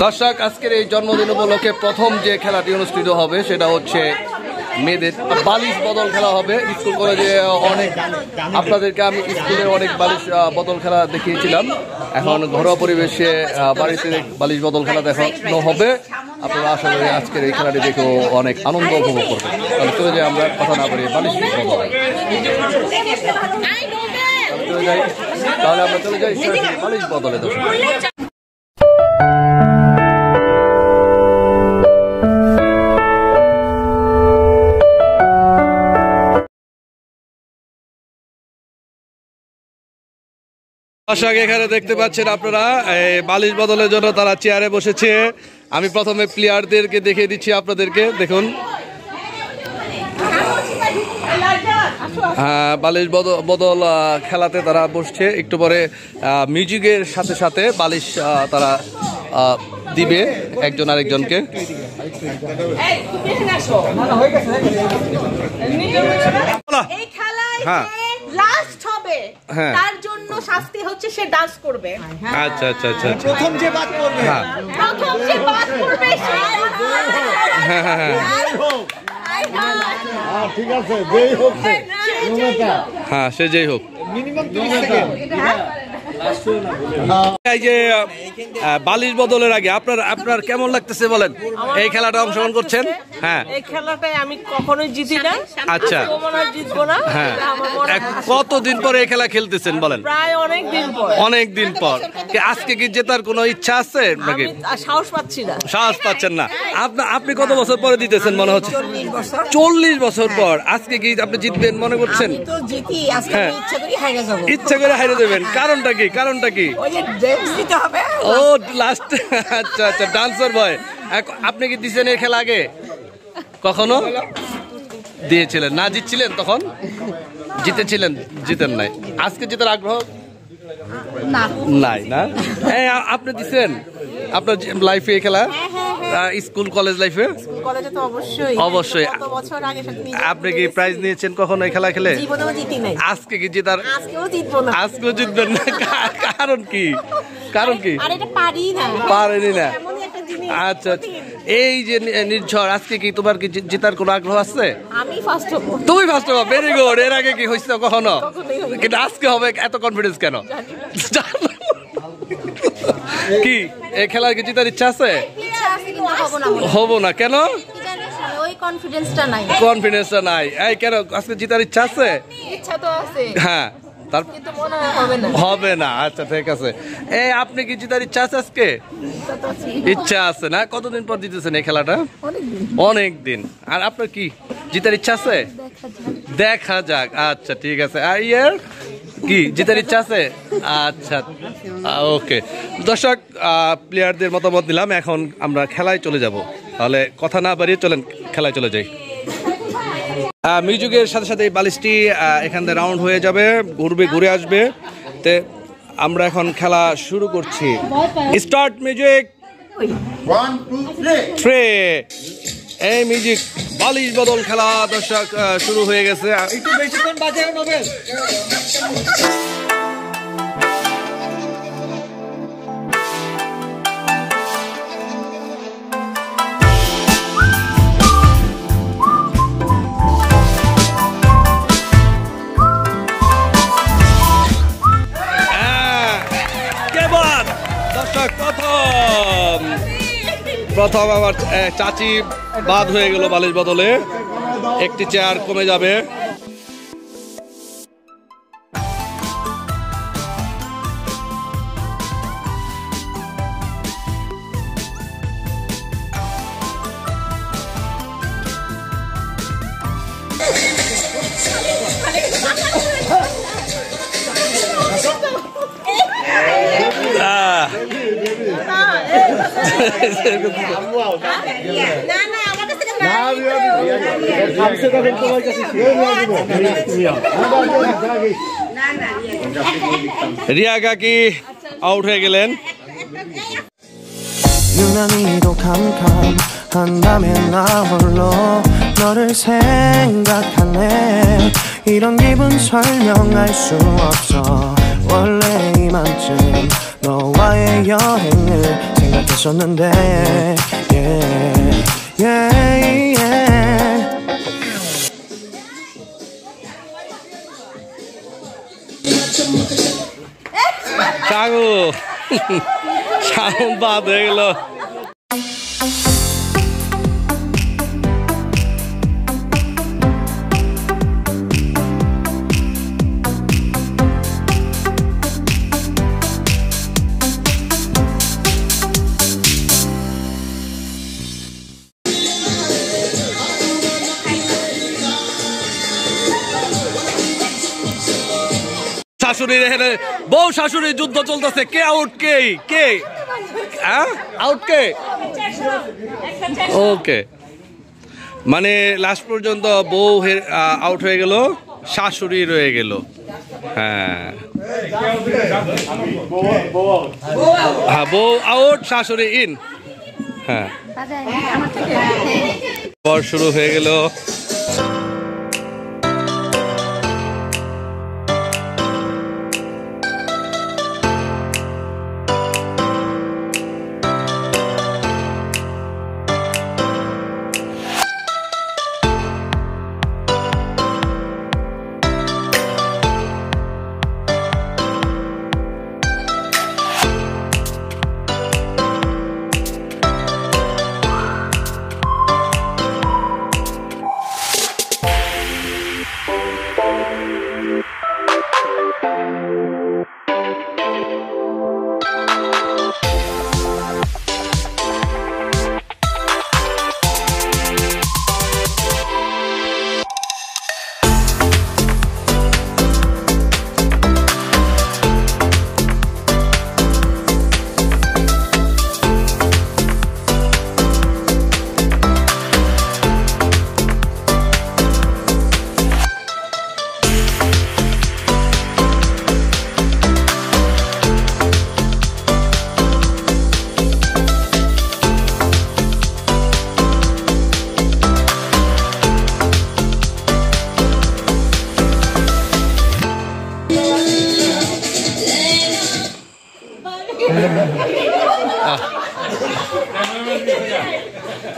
দর্শক, আজকের এই জন্মদিন উপলক্ষে প্রথম যে খেলাটি অনুষ্ঠিত হবে সেটা হচ্ছে মেয়েদের বালিশ বদল খেলা হবে। স্কুল কলেজে আপনাদেরকে আমি স্কুলের অনেক বালিশ বদল খেলা দেখিয়েছিলাম। এখন ঘরোয়া পরিবেশে বাড়িতে বালিশ বদল খেলা দেখানো হবে। আপনারা আশা করি আজকের এই খেলাটি দেখেও অনেক আনন্দ উপভোগ করবেন। তাহলে চলে যাই, আমরা কথা না বলি বালিশ বদল তাহলে আমরা চলে যাই বালিশ বদলে। দর্শক, এখানে দেখতে পাচ্ছেন আপনারা বালিশ বদলের জন্য তারা চেয়ারে বসেছে। আমি প্রথমে প্লেয়ারদেরকে দেখিয়ে দিচ্ছি আপনাদেরকে। দেখুন, বালিশ বদল খেলাতে তারা বসছে। একটু পরে মিউজিকের সাথে সাথে বালিশ তারা দিবে একজন আরেকজনকে। হ্যাঁ, লাস্ট হবে, তার জন্য শাস্তি হচ্ছে সে ডান্স করবে। আচ্ছা আচ্ছা আচ্ছা, প্রথম যে বাদ করবে, প্রথম যে বাদ করবে সে। হ্যাঁ হ্যাঁ হ্যাঁ, ঠিক আছে, যেই হোক হ্যাঁ সে যেই হোক। Minimum 30 second. এই যে বালিশ বদলের আগে আপনার কেমন লাগতেছে বলেন? এই খেলাটা অংশগ্রহণ করছেন? হ্যাঁ, এই খেলাটায় আমি কখনোই জিতি না। আচ্ছা, জিতবো না। হ্যাঁ, কতদিন পরে এই খেলা খেলতেছেন বলেন? প্রায় অনেক দিন পর। অনেক দিন পর। আজকে কি জেতার কোনো ইচ্ছা আছে নাকি? সাহস পাচ্ছি না। সাহস পাচ্ছেন না? আপনি কত বছর পরে দিতেছেন মনে হচ্ছে? 40 বছর পর। আজকে কি আপনি জিতবেন মনে করছেন? হ্যাঁ, ইচ্ছা করে হারিয়ে দেবেন। কারণটা কি? ও লাস্ট, আচ্ছা আচ্ছা, ডান্সার বয়। আপনি কি দিচ্ছেন এই খেলা আগে কখনো? দিয়েছিলেন না? জিতছিলেন তখন? জিতেছিলেন? জিতেন নাই। আজকে জেতার আগ্রহ নাই না? আপনি দিচ্ছেন আপনার লাইফে এই খেলা? স্কুল কলেজ লাইফে অবশ্যই। আপনি কি প্রাইজ নিয়েছেন কখনো এই খেলা খেলে? আজকে কি জেতার? আজকেও জিতবেন না? কারণ কি? পারেনি না? আচ্ছা, এই যে নির্ঝর, আজকে কি তোমার কি জেতার কোনো আগ্রহ আছে? তুমি ফার্স্ট হবো? Very good. এর আগে কি হয়েছে কখনো? কিন্তু আজকে হবে, এত কনফিডেন্স কেন? কি এই খেলার কি জেতার ইচ্ছা আছে? হব না কেন? কনফিডেন্সটা নাই। এই কেন আজকে জেতার ইচ্ছা আছে? হ্যাঁ, হবে না। আচ্ছা ঠিক আছে। আপনি কি জেতার ইচ্ছা আছে আজকে? ইচ্ছা আছে না? কতদিন পর জিতেছেন এই খেলাটা? অনেক দিন। আর আপনার কি জেতার ইচ্ছা আছে? দেখা যাক। আচ্ছা ঠিক আছে। আর কি জেতার ইচ্ছা আছে? আচ্ছা ওকে। দর্শক, প্লেয়ারদের মতামত দিলাম। এখন আমরা খেলায় চলে যাব। তাহলে কথা না বাড়িয়ে চলেন খেলায় চলে যাই। মিউজিকের সাথে সাথে এই বালিশটি এখান থেকে রাউন্ড হয়ে যাবে, ঘুরে আসবে। তে আমরা এখন খেলা শুরু করছি। Start music. 1 2 3। এই মিউজিক বালিশ বদল খেলা দর্শক শুরু হয়ে গেছে। একটু বেশিক্ষণ বাজাবেন নোবেল। প্রথম আমার চাচি বাদ হয়ে গেল বালিশ বদলে। একটি চেয়ার কমে যাবে। রিয়া কাকি আউট হয়ে গেলেন। 유난히도 캄캄한다면 나 홀로 너를 생각하네. 이런 기분 설명할 수 없어. 원래 이맘쯤 너와 너와의 여행을 생각했었는데 yeah, yeah, yeah. চাগু সাউন্ড বাদ হয়ে গেল শাশুড়ির এখানে বউ শাশুড়ির যুদ্ধ চলতেছে কে আউট কে আউট কে ওকে মানে লাস্ট পর্যন্ত বউ আউট হয়ে গেল শাশুড়ি রয়ে গেল হ্যাঁ হ্যাঁ বউ আউট শাশুড়ি ইন হ্যাঁ পর শুরু হয়ে গেল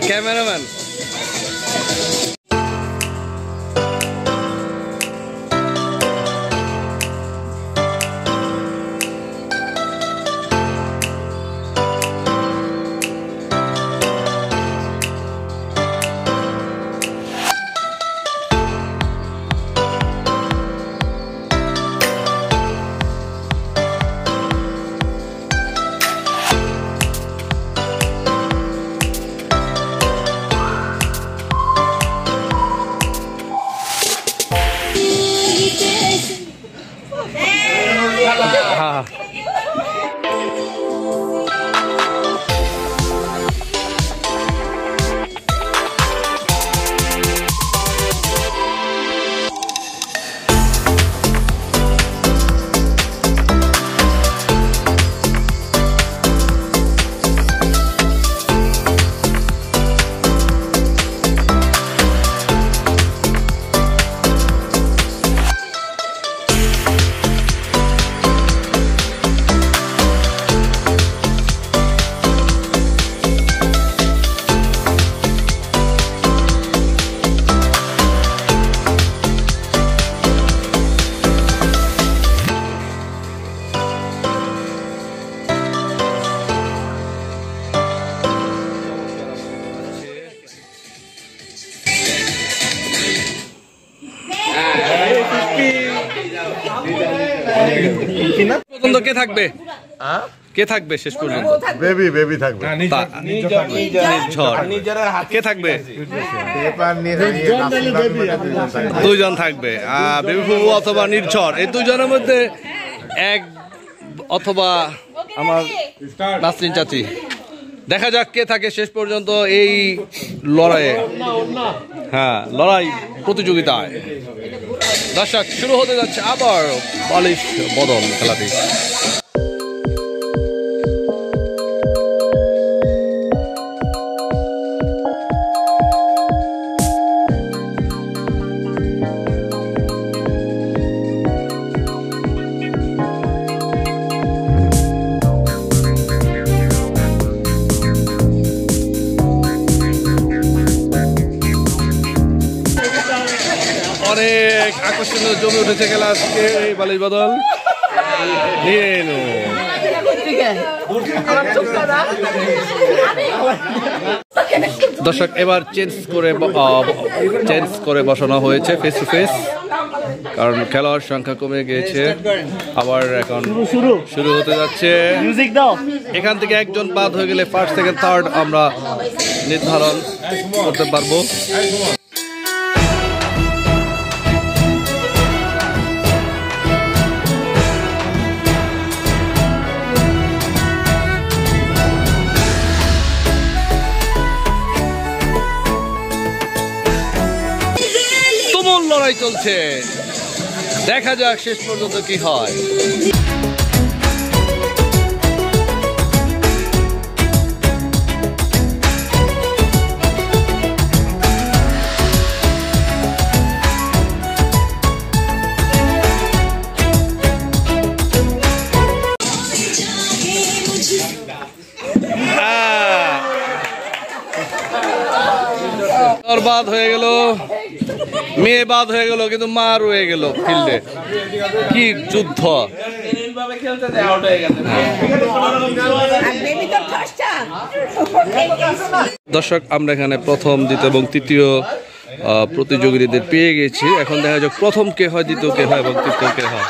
ক্যামেরাম্যান পর্যন্ত কে থাকবে কে থাকবে শেষ পর্যন্ত বেবি থাকবে কে থাকবে দুইজন থাকবে বেবি ফুবু অথবা নির্ঝর এই দুইজনের মধ্যে এক অথবা আমার নাসরিন চাচি দেখা যাক কে থাকে শেষ পর্যন্ত এই লড়াইয়ে হ্যাঁ লড়াই প্রতিযোগিতায় দর্শক শুরু হতে যাচ্ছে আবার বালিশ বদল খেলাটি অনেক আকর্ষণীয় জমে উঠেছে খেলা আজকে এই বালিশ বদল নিয়ে এলো। দর্শক এবার চেঞ্জ করে বসানো হয়েছে ফেস টু ফেস, কারণ খেলোয়াড় সংখ্যা কমে গিয়েছে। আবার এখন শুরু হতে যাচ্ছে। এখান থেকে একজন বাদ হয়ে গেলে ফার্স্ট সেকেন্ড থার্ড আমরা নির্ধারণ করতে পারবো। তুমুল লড়াই চলছে, দেখা যাক শেষ পর্যন্ত কি হয়। বাদ হয়ে গেল, মেয়ে বাদ হয়ে গেল, কিন্তু মা রয়ে গেল ফিল্ডে। কি যুদ্ধ! দর্শক আমরা এখানে প্রথম, দ্বিতীয় এবং তৃতীয় প্রতিযোগীদের পেয়ে গেছি। এখন দেখা যাক প্রথম কে হয়, দ্বিতীয় কে হয় এবং তৃতীয় কে হয়।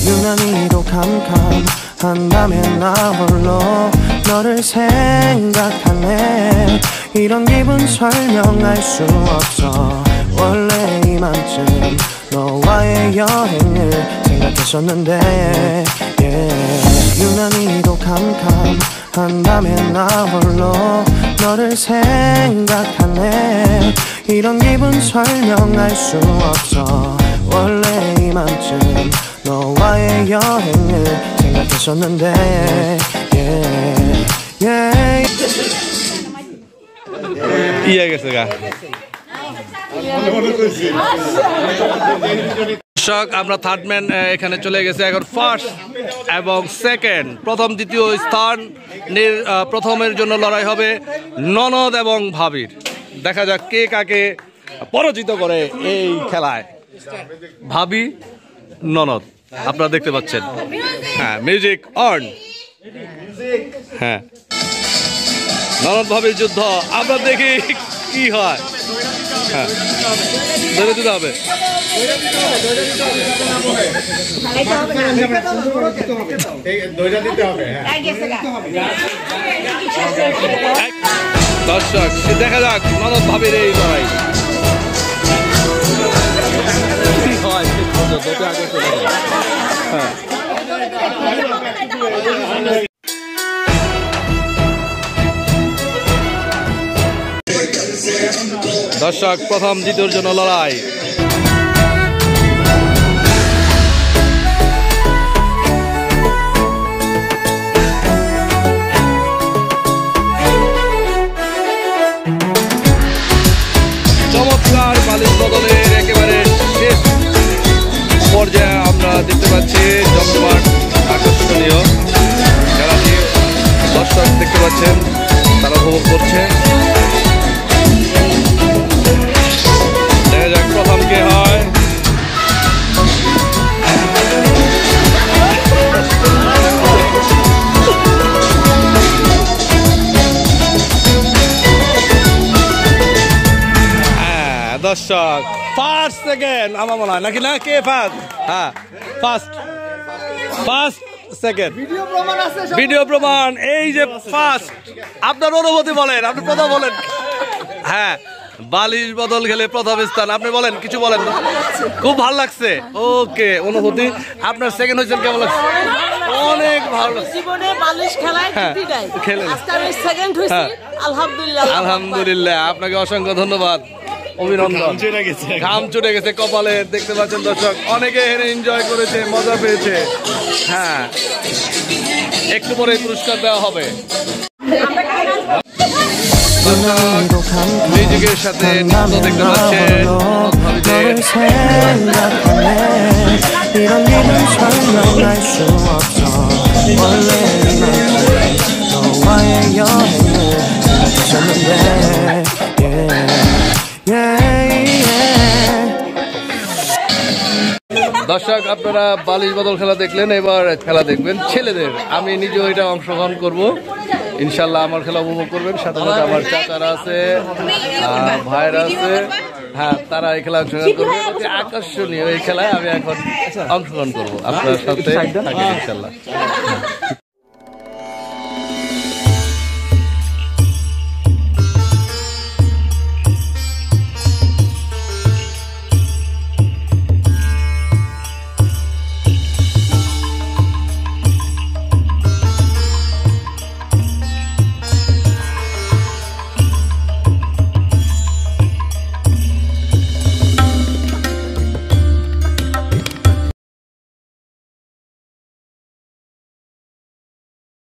유난히도 캄캄한다면 나 홀로 너를 생각하네. 이런 기분 설명할 수 없어. 원래 이맘쯤 너와의 여행을 생각했었는데 유난히도 캄캄한다면 나 홀로 너를 생각하네. 이런 기분 설명할 수 없어. 원래 이맘쯤 너와의 여행을 생각했었는데 ইয়ে গেছে গা। দর্শক আমরা থার্ড ম্যান এখানে চলে গেছে। এখন ফার্স্ট এবং সেকেন্ড, প্রথম দ্বিতীয় স্থান প্রথমের জন্য লড়াই হবে ননদ এবং ভাবির। দেখা যাক কে কাকে পরাজিত করে এই খেলায়। ভাবি ননদ আপনারা দেখতে পাচ্ছেন। হ্যাঁ, মিউজিক অন। হ্যাঁ, ননদ ভাবির যুদ্ধ, আমরা দেখি কি হয়। হ্যাঁ, ধরে দিতে হবে। দর্শক দেখা যাক ননদ ভাবির এই লড়াই কি হয়। হ্যাঁ, দর্শক প্রথম দ্বিতীয়র জন্য লড়াই। চমৎকার বালিশ বদলের একেবারে শেষ পর্যায়ে আমরা দেখতে পাচ্ছি জমজমাট আকর্ষণীয় খেলাটি। দর্শক দেখতে পাচ্ছেন তারা উপভোগ করছে। দেখা যাক প্রথম কে হয়। দর্শক ফার্স্ট সেকেন্ড আমার মনে হয় নাকি, না কে ফার্স্ট? হ্যাঁ, ফার্স্ট সেকেন্ড ভিডিও প্রমাণ। এই যে ফার্স্ট, আপনার অনুভূতি বলেন, আপনি প্রথম বলেন। হ্যাঁ, বালিশ বদল খেলে প্রথম স্থান, আপনি বলেন, কিছু বলেন। খুব ভালো লাগছে। ওকে, অনুভূতি আপনার সেকেন্ড হয়েছেন, কেমন লাগছে? অনেক ভালো লাগছে। জীবনে বালিশ খেলায় খেলেন, আজকে আমি সেকেন্ড হইছি। আলহামদুলিল্লাহ, আলহামদুলিল্লাহ, আপনাকে অসংখ্য ধন্যবাদ, অভিনন্দন। ঘাম চড়ে গেছে কপালে, দেখতে পাচ্ছেন দর্শক। অনেকে এখানে এনজয় করেছে, মজা পেয়েছে। হ্যাঁ, একটু পরে পুরস্কার দেওয়া হবে। মিউজিকের সাথে নৃত্য দেখতে পাচ্ছেন। 이런 기분 설명할 수 없어. 원래 너와의 여행을 생각했었는데 দর্শক আপনারা বালিশ বদল খেলা দেখলেন, এবার খেলা দেখবেন ছেলেদের। আমি নিজেও এটা অংশগ্রহণ করব ইনশাল্লাহ। আমার খেলা উপভোগ করবেন, সাথে সাথে আমার চাচারা আছে, ভাইরা আছে, হ্যাঁ তারা এই খেলা অংশগ্রহণ করবে। অতি আকর্ষণীয় এই খেলায় আমি এখন অংশগ্রহণ করবো আপনার সাথে থাকেন ইনশাল্লাহ।